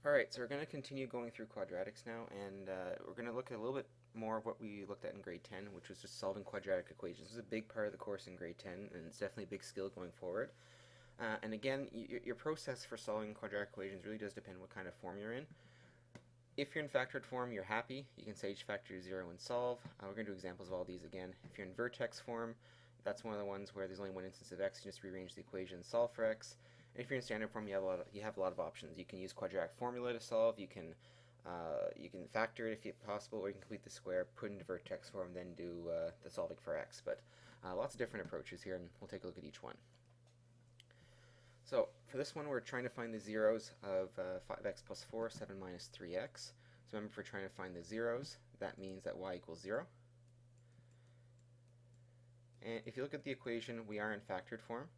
Alright, so we're going to continue going through quadratics now, and we're going to look at a little bit more of what we looked at in grade 10, which was just solving quadratic equations. This is a big part of the course in grade 10, and it's definitely a big skill going forward. And again, your process for solving quadratic equations really does depend what kind of form you're in. If you're in factored form, you're happy. You can say each factor is 0 and solve. We're going to do examples of all these again. If you're in vertex form, that's one of the ones where there's only one instance of x. You just rearrange the equation and solve for x. And if you're in standard form, you have a lot of options. You can use quadratic formula to solve. You can factor it if possible, or you can complete the square, put into vertex form, then do the solving for x. But lots of different approaches here, and we'll take a look at each one. So for this one, we're trying to find the zeros of 5x plus 4, 7 minus 3x. So remember, if we're trying to find the zeros, that means that y equals 0. And if you look at the equation, we are in factored form.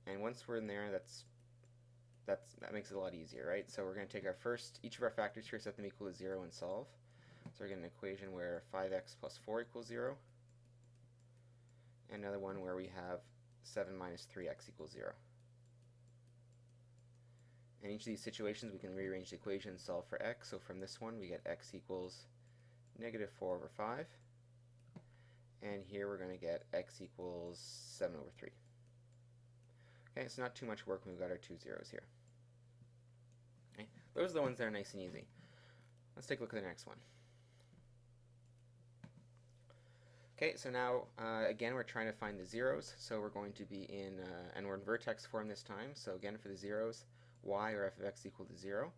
And once we're in there, that makes it a lot easier, right? So we're going to take each of our factors here, set them equal to 0, and solve. So we're getting an equation where 5x plus 4 equals 0. And another one where we have 7 minus 3x equals 0. In each of these situations, we can rearrange the equation and solve for x. So from this one, we get x equals negative 4 over 5. And here we're going to get x equals 7 over 3. Okay, it's not too much work when we've got our two zeros here. Okay, those are the ones that are nice and easy. Let's take a look at the next one. Okay, so now, again, we're trying to find the zeros. So we're going to be and we're in vertex form this time. So again, for the zeros, y or f of x equal to 0.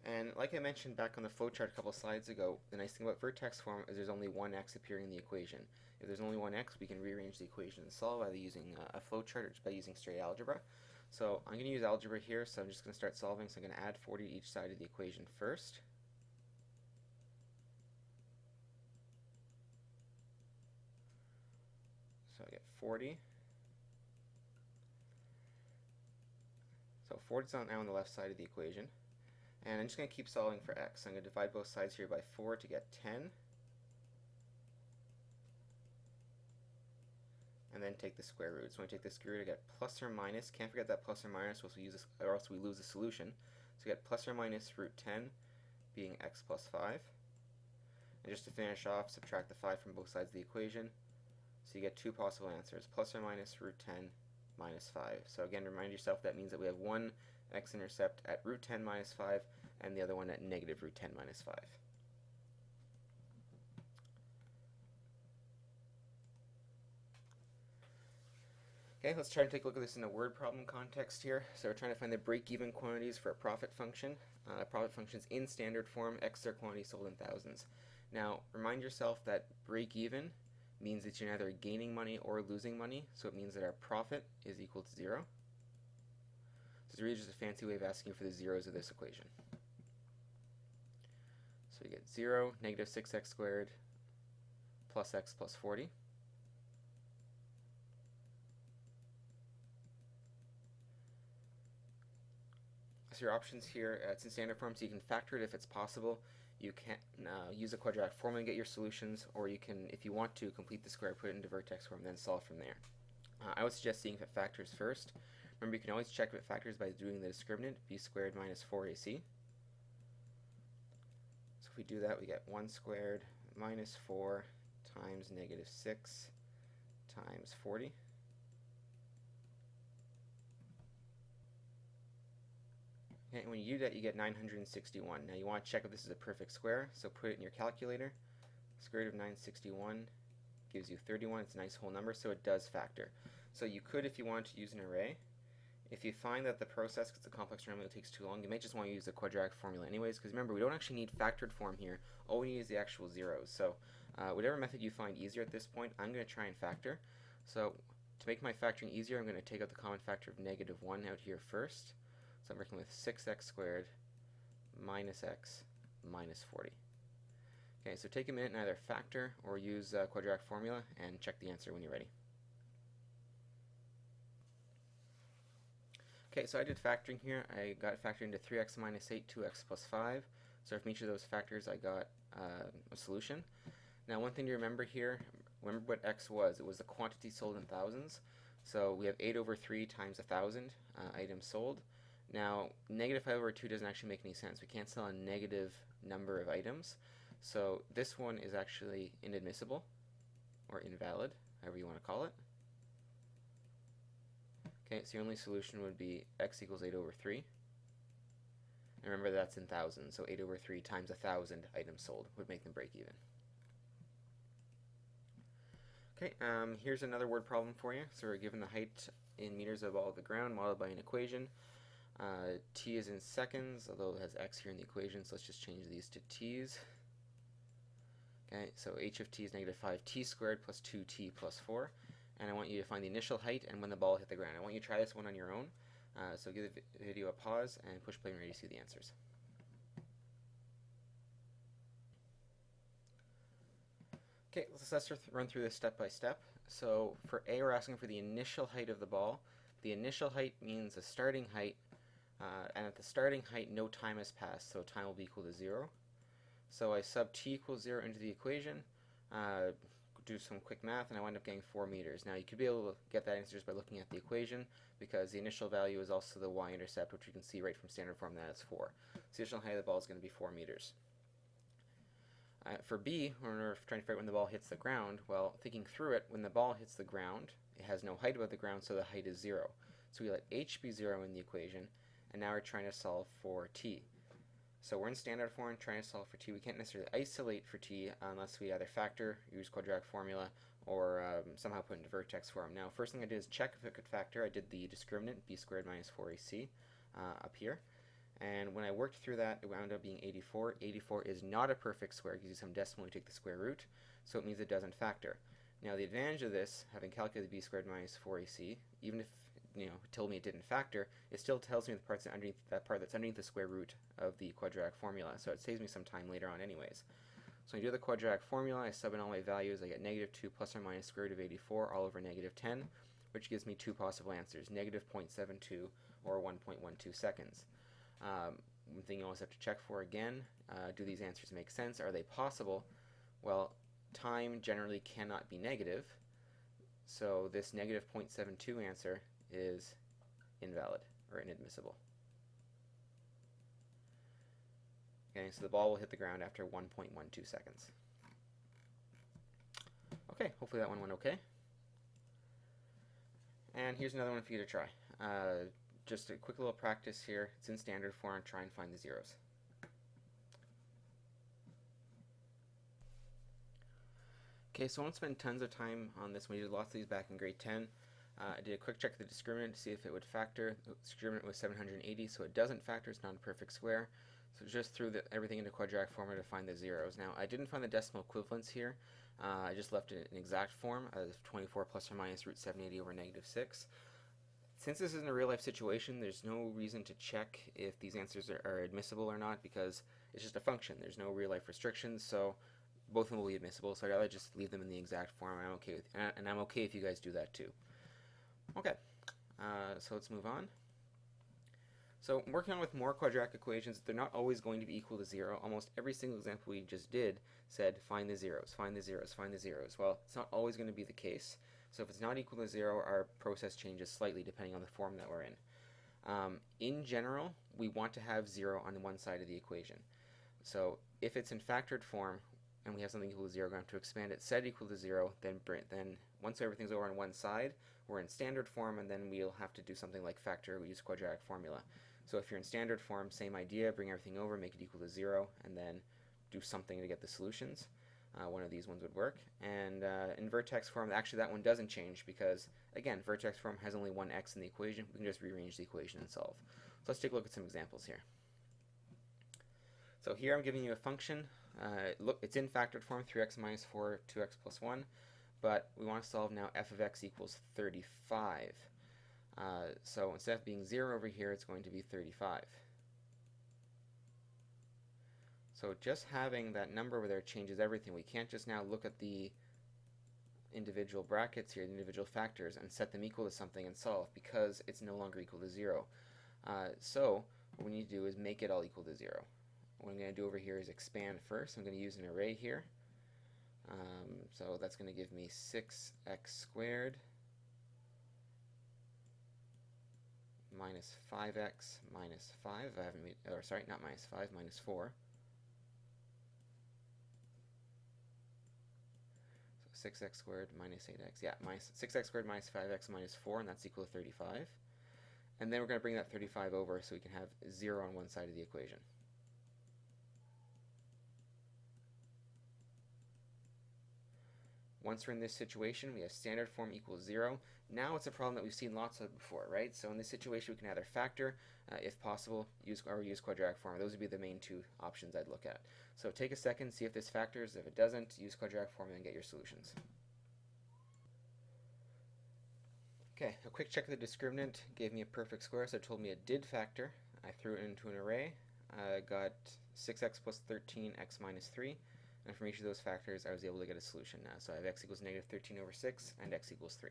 And like I mentioned back on the flowchart a couple slides ago, the nice thing about vertex form is there's only one x appearing in the equation. If there's only one x, we can rearrange the equation and solve either using a flowchart or just by using straight algebra. So I'm going to use algebra here, so I'm just going to start solving. So I'm going to add 40 to each side of the equation first. So I get 40. So 40 is now on the left side of the equation. And I'm just going to keep solving for x. So I'm going to divide both sides here by 4 to get 10. And then take the square root. So when I take the square root, I get plus or minus. Can't forget that plus or minus, or else we lose the solution. So I get plus or minus root 10 being x plus 5. And just to finish off, subtract the 5 from both sides of the equation. So you get two possible answers, plus or minus root 10 minus 5. So again, remind yourself that means that we have one x-intercept at root 10 minus 5 and the other one at negative root 10 minus 5. Okay, let's try to take a look at this in a word problem context here. So we're trying to find the break-even quantities for a profit function. Profit function's in standard form, x their quantity sold in thousands. Now, remind yourself that break-even means that you're either gaining money or losing money, so it means that our profit is equal to 0. So it's really just a fancy way of asking for the zeros of this equation. So we get 0, negative 6x squared, plus x plus 40. So your options here, it's in standard form, so you can factor it if it's possible. You can use a quadratic formula and get your solutions, or you can, if you want to, complete the square, put it into vertex form, then solve from there. I would suggest seeing if it factors first. Remember, you can always check if it factors by doing the discriminant, b squared minus 4ac. So if we do that, we get 1 squared minus 4 times negative 6 times 40. And when you do that, you get 961. Now you want to check if this is a perfect square, so put it in your calculator. Square root of 961 gives you 31. It's a nice whole number, so it does factor. So you could, if you wanted to use an array. If you find that the process, because it's a complex formula, takes too long, you may just want to use the quadratic formula anyways, because remember, we don't actually need factored form here. All we need is the actual zeros. So whatever method you find easier at this point, I'm going to try and factor. So to make my factoring easier, I'm going to take out the common factor of negative 1 out here first. So I'm working with 6x squared minus x minus 40. Okay, so take a minute and either factor or use quadratic formula and check the answer when you're ready. Okay, so I did factoring here. I got it factored into 3x minus 8, 2x plus 5. So from each of those factors, I got a solution. Now, one thing to remember here, remember what x was. It was the quantity sold in thousands. So we have 8 over 3 times 1,000 items sold. Now, negative 5 over 2 doesn't actually make any sense. We can't sell a negative number of items. So this one is actually inadmissible, or invalid, however you want to call it. Okay, so your only solution would be x equals 8 over 3. And remember that's in thousands, so 8 over 3 times 1,000 items sold would make them break even. Okay, here's another word problem for you. So we're given the height in meters of all of the ground modeled by an equation. T is in seconds, although it has x here in the equation, so let's just change these to t's. Okay, so h of t is negative 5t squared plus 2t plus 4. And I want you to find the initial height and when the ball hit the ground. I want you to try this one on your own. So give the video a pause and push play when you're ready to see the answers. Okay, let's run through this step by step. So for A, we're asking for the initial height of the ball. The initial height means the starting height, and at the starting height, no time has passed, so time will be equal to 0. So I sub t equals 0 into the equation, do some quick math, and I wind up getting 4 meters. Now you could be able to get that answer just by looking at the equation, because the initial value is also the y-intercept, which you can see right from standard form that it's 4. So the initial height of the ball is going to be 4 meters. For B, when we're trying to figure out when the ball hits the ground, well, thinking through it, when the ball hits the ground, it has no height above the ground, so the height is 0. So we let h be 0 in the equation, and now we're trying to solve for t. So we're in standard form trying to solve for t. We can't necessarily isolate for t unless we either factor, use quadratic formula, or somehow put it into vertex form. Now, first thing I did is check if it could factor. I did the discriminant, b squared minus 4ac, up here. And when I worked through that, it wound up being 84. 84 is not a perfect square. It gives you some decimal, you take the square root, so it means it doesn't factor. Now, the advantage of this, having calculated b squared minus 4ac, even if it told me it didn't factor, it still tells me the parts underneath that part that's underneath the square root of the quadratic formula, so it saves me some time later on anyways. So when I do the quadratic formula, I sub in all my values. I get negative 2 plus or minus square root of 84 all over negative 10, which gives me two possible answers, negative 0.72 or 1.12 seconds. One thing you always have to check for again, do these answers make sense? Are they possible? Well, time generally cannot be negative, so this negative 0.72 answer is invalid or inadmissible. Okay, so the ball will hit the ground after 1.12 seconds. Okay, hopefully that one went okay. And here's another one for you to try. Just a quick little practice here. It's in standard form. Try and find the zeros. Okay, so I won't spend tons of time on this. We did lots of these back in grade 10. I did a quick check of the discriminant to see if it would factor. The discriminant was 780, so it doesn't factor. It's not a perfect square. So just threw everything into quadratic formula to find the zeros. Now, I didn't find the decimal equivalents here. I just left it in exact form as 24 plus or minus root 780 over negative 6. Since this isn't a real-life situation, there's no reason to check if these answers are admissible or not, because it's just a function. There's no real-life restrictions, so both of them will be admissible. So I'd rather just leave them in the exact form. I'm okay with, and I'm okay if you guys do that too. Okay, so let's move on. So working on with more quadratic equations, they're not always going to be equal to 0. Almost every single example we just did said find the zeros, find the zeros, find the zeros. Well, it's not always going to be the case. So if it's not equal to 0, our process changes slightly depending on the form that we're in. In general, we want to have 0 on one side of the equation. So if it's in factored form and we have something equal to 0, we're going to expand it, set equal to 0, then once everything's over on one side, we're in standard form, and then we'll have to do something like factor. We use quadratic formula. So if you're in standard form, same idea, bring everything over, make it equal to 0, and then do something to get the solutions. One of these ones would work. And in vertex form, actually that one doesn't change because, again, vertex form has only one x in the equation. We can just rearrange the equation and solve. So let's take a look at some examples here. So here I'm giving you a function. Look, it's in factored form, 3x minus 4, 2x plus 1. But we want to solve now f of x equals 35. So instead of being 0 over here, it's going to be 35. So just having that number over there changes everything. We can't just now look at the individual brackets here, the individual factors, and set them equal to something and solve because it's no longer equal to 0. So what we need to do is make it all equal to 0. What I'm going to do over here is expand first. I'm going to use an array here. So that's going to give me 6x squared minus 5x minus 5. I haven't made, or sorry, not minus 5, minus 4. So 6x squared minus 8x. Yeah, minus 6x squared minus 5x minus 4, and that's equal to 35. And then we're going to bring that 35 over so we can have 0 on one side of the equation. Once we're in this situation, we have standard form equals 0. Now it's a problem that we've seen lots of before, right? So in this situation, we can either factor, if possible, use quadratic form. Those would be the main two options I'd look at. So take a second, see if this factors. If it doesn't, use quadratic form and get your solutions. Okay, a quick check of the discriminant gave me a perfect square, so it told me it did factor. I threw it into an array. I got 6x plus 13, x minus 3. And from each of those factors, I was able to get a solution now. So I have x equals negative 13 over 6 and x equals 3.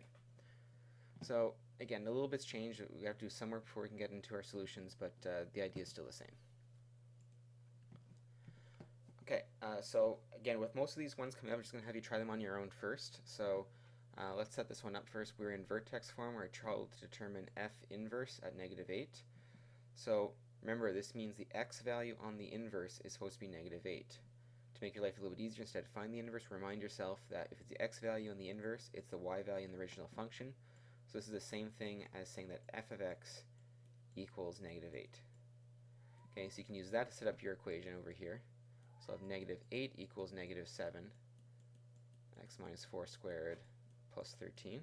So again, a little bit's changed. We have to do some work before we can get into our solutions, but the idea is still the same. Okay, so again, with most of these ones coming up, I'm just going to have you try them on your own first. So let's set this one up first. We're in vertex form. We're trying to determine f inverse at negative 8. So remember, this means the x value on the inverse is supposed to be negative 8. To make your life a little bit easier, instead find the inverse, remind yourself that if it's the x value on the inverse, it's the y value in the original function. So this is the same thing as saying that f of x equals negative 8. Okay, so you can use that to set up your equation over here. So I have negative 8 equals negative 7, x minus 4 squared plus 13.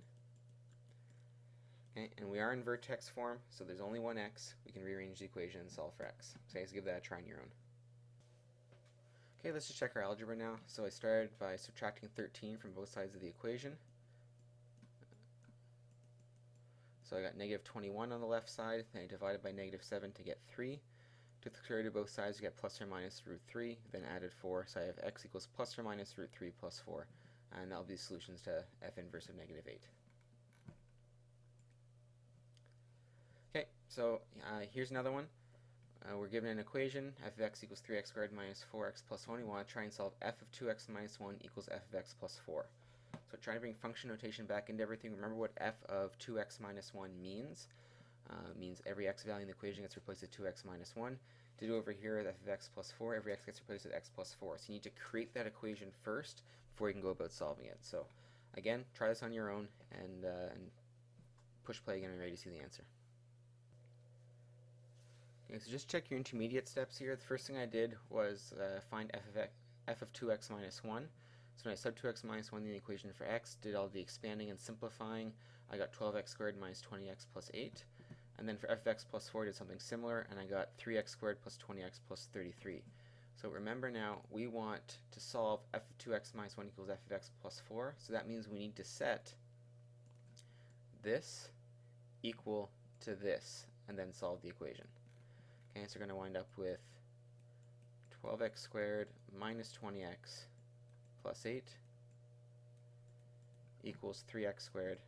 Okay, and we are in vertex form, so there's only one x. We can rearrange the equation and solve for x. So guys, give that a try on your own. Okay, let's just check our algebra now. So I started by subtracting 13 from both sides of the equation. So I got negative 21 on the left side, then I divided by negative 7 to get 3. Took the square root of both sides to get plus or minus root 3, then added 4. So I have x equals plus or minus root 3 plus 4. And that'll be the solutions to f inverse of negative 8. Okay, so here's another one. We're given an equation, f of x equals 3x squared minus 4x plus 1. We want to try and solve f of 2x minus 1 equals f of x plus 4. So try to bring function notation back into everything. Remember what f of 2x minus 1 means. Means every x value in the equation gets replaced with 2x minus 1. To do over here, f of x plus 4, every x gets replaced with x plus 4. So you need to create that equation first before you can go about solving it. So again, try this on your own and push play again when you're ready to see the answer. Okay, so just check your intermediate steps here. The first thing I did was find f of 2x minus 1. So when I sub 2x minus 1 in the equation for x, did all the expanding and simplifying, I got 12x squared minus 20x plus 8. And then for f of x plus 4, I did something similar, and I got 3x squared plus 20x plus 33. So remember now, we want to solve f of 2x minus 1 equals f of x plus 4. So that means we need to set this equal to this, and then solve the equation. Okay, so we're going to wind up with 12x squared minus 20x plus 8 equals 3x squared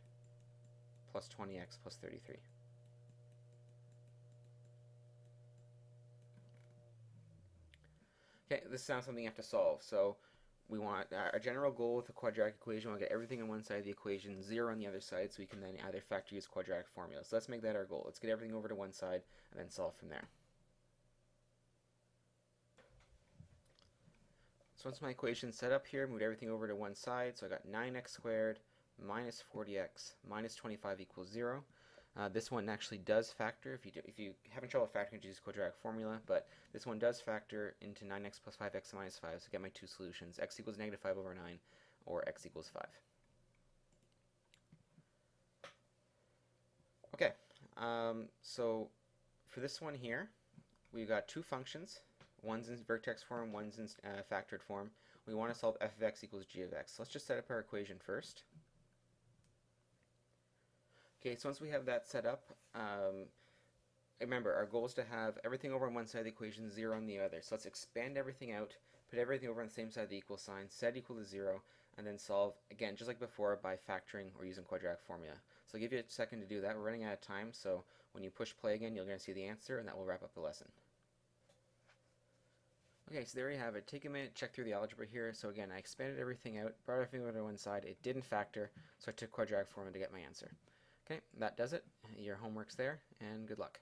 plus 20x plus 33. Okay, this is now something you have to solve. So we want our general goal with the quadratic equation, we want to get everything on one side of the equation, 0 on the other side, so we can then either factor use quadratic formula. So let's make that our goal. Let's get everything over to one side and then solve from there. So once my equation's set up here, moved everything over to one side. So I got 9x squared minus 40x minus 25 equals 0. This one actually does factor. If you having trouble factoring, just use quadratic formula. But this one does factor into 9x plus 5x minus 5. So I get my two solutions: x equals negative 5 over 9, or x equals 5. Okay. So for this one here, we've got two functions. One's in vertex form, one's in factored form. We want to solve f of x equals g of x. So let's just set up our equation first. Okay, so once we have that set up, remember our goal is to have everything over on one side of the equation, 0 on the other. So let's expand everything out, put everything over on the same side of the equal sign, set equal to 0, and then solve, again, just like before, by factoring or using quadratic formula. So I'll give you a second to do that. We're running out of time, so when you push play again, you're going to see the answer, and that will wrap up the lesson. Okay, so there you have it. Take a minute, check through the algebra here. So again, I expanded everything out, brought everything over to one side. It didn't factor, so I took quadratic formula to get my answer. Okay, that does it. Your homework's there, and good luck.